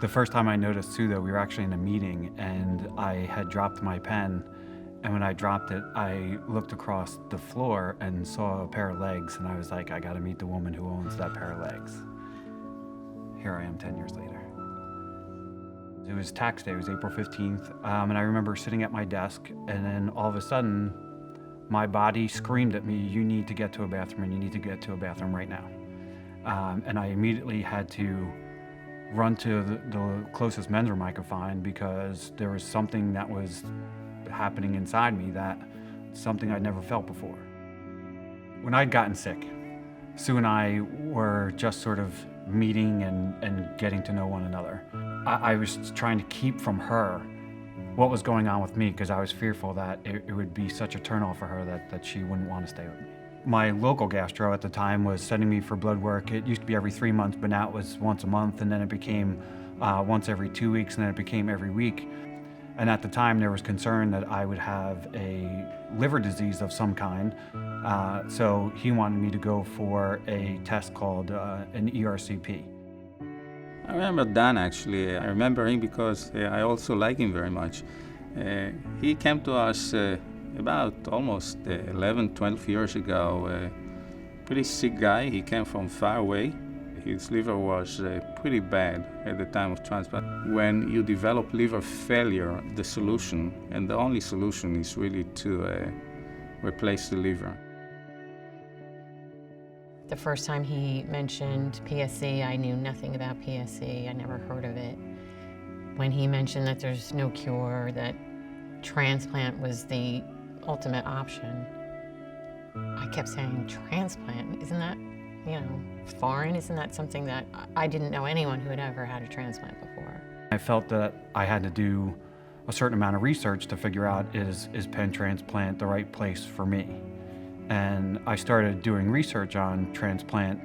The first time I noticed Sue, though, we were actually in a meeting and I had dropped my pen. And when I dropped it, I looked across the floor and saw a pair of legs, and I was like, I gotta meet the woman who owns that pair of legs. Here I am 10 years later. It was tax day, it was April 15th, and I remember sitting at my desk, and then all of a sudden, my body screamed at me, you need to get to a bathroom, and you need to get to a bathroom right now. And I immediately had to run to the closest men's room I could find because there was something that was happening inside me, that something I'd never felt before. When I'd gotten sick, Sue and I were just sort of meeting and getting to know one another. I was trying to keep from her what was going on with me because I was fearful that it would be such a turnoff for her that she wouldn't want to stay with me. My local gastro at the time was sending me for blood work. It used to be every 3 months, but now it was once a month, and then it became once every 2 weeks, and then it became every week. And at the time, there was concern that I would have a liver disease of some kind. So he wanted me to go for a test called an ERCP. I remember Dan, actually. I remember him because I also like him very much. He came to us about almost 11, 12 years ago. Pretty sick guy. He came from far away. His liver was pretty bad at the time of transplant. When you develop liver failure, the solution, and the only solution, is really to replace the liver. The first time he mentioned PSC, I knew nothing about PSC. I never heard of it. When he mentioned that there's no cure, that transplant was the ultimate option, I kept saying, transplant? Isn't that, foreign? Isn't that something that I didn't know anyone who had ever had a transplant before? I felt that I had to do a certain amount of research to figure out, is Penn Transplant the right place for me? And I started doing research on transplant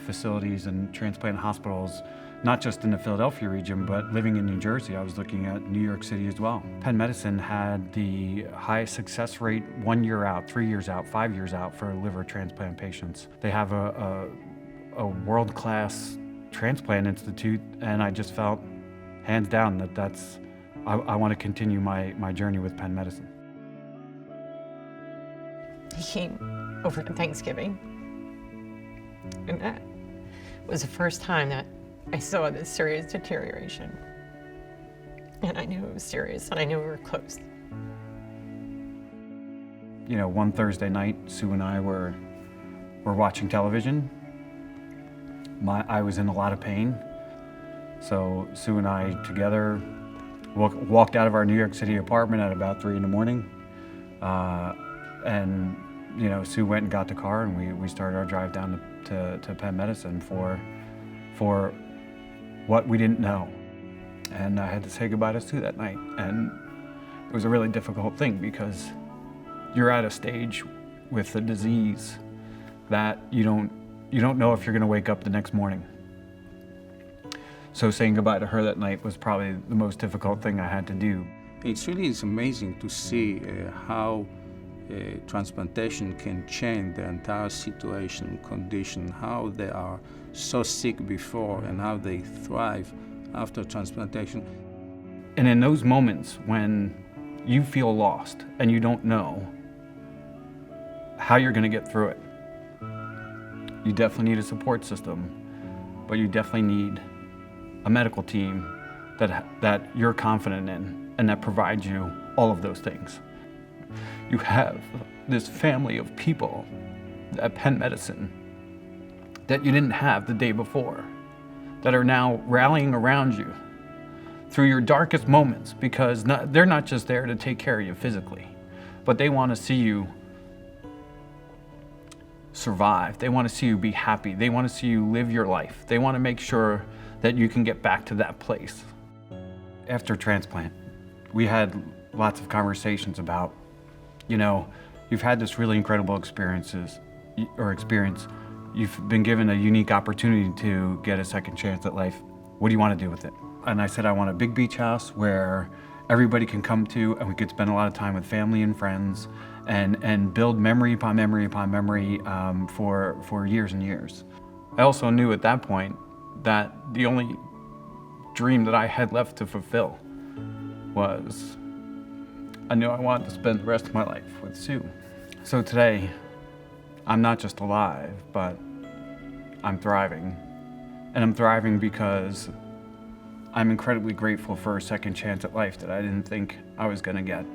facilities and transplant hospitals, not just in the Philadelphia region, but living in New Jersey. I was looking at New York City as well. Penn Medicine had the highest success rate 1 year out, 3 years out, 5 years out for liver transplant patients. They have a world-class transplant institute, and I just felt, hands down, I want to continue my journey with Penn Medicine. He came over to Thanksgiving, and that was the first time that I saw this serious deterioration. And I knew it was serious, and I knew we were close. One Thursday night, Sue and I were watching television. I was in a lot of pain, so Sue and I together walked out of our New York City apartment at about 3 in the morning. And Sue went and got the car, and we started our drive down to Penn Medicine for what we didn't know. And I had to say goodbye to Sue that night. And it was a really difficult thing because you're at a stage with the disease that you don't know if you're gonna wake up the next morning. So saying goodbye to her that night was probably the most difficult thing I had to do. It's amazing to see how transplantation can change the entire situation, condition, how they are so sick before and how they thrive after transplantation. And in those moments when you feel lost and you don't know how you're gonna get through it, you definitely need a support system, but you definitely need a medical team that you're confident in and that provides you all of those things. You have this family of people at Penn Medicine that you didn't have the day before, that are now rallying around you through your darkest moments, because they're not just there to take care of you physically, but they want to see you survive. They want to see you be happy. They want to see you live your life. They want to make sure that you can get back to that place. After transplant, we had lots of conversations about, you've had this really incredible experience. You've been given a unique opportunity to get a second chance at life. What do you want to do with it? And I said, I want a big beach house where everybody can come to, and we could spend a lot of time with family and friends and build memory upon memory upon memory for years and years. I also knew at that point that the only dream that I had left to fulfill was I knew I wanted to spend the rest of my life with Sue. So today, I'm not just alive, but I'm thriving. And I'm thriving because I'm incredibly grateful for a second chance at life that I didn't think I was gonna get.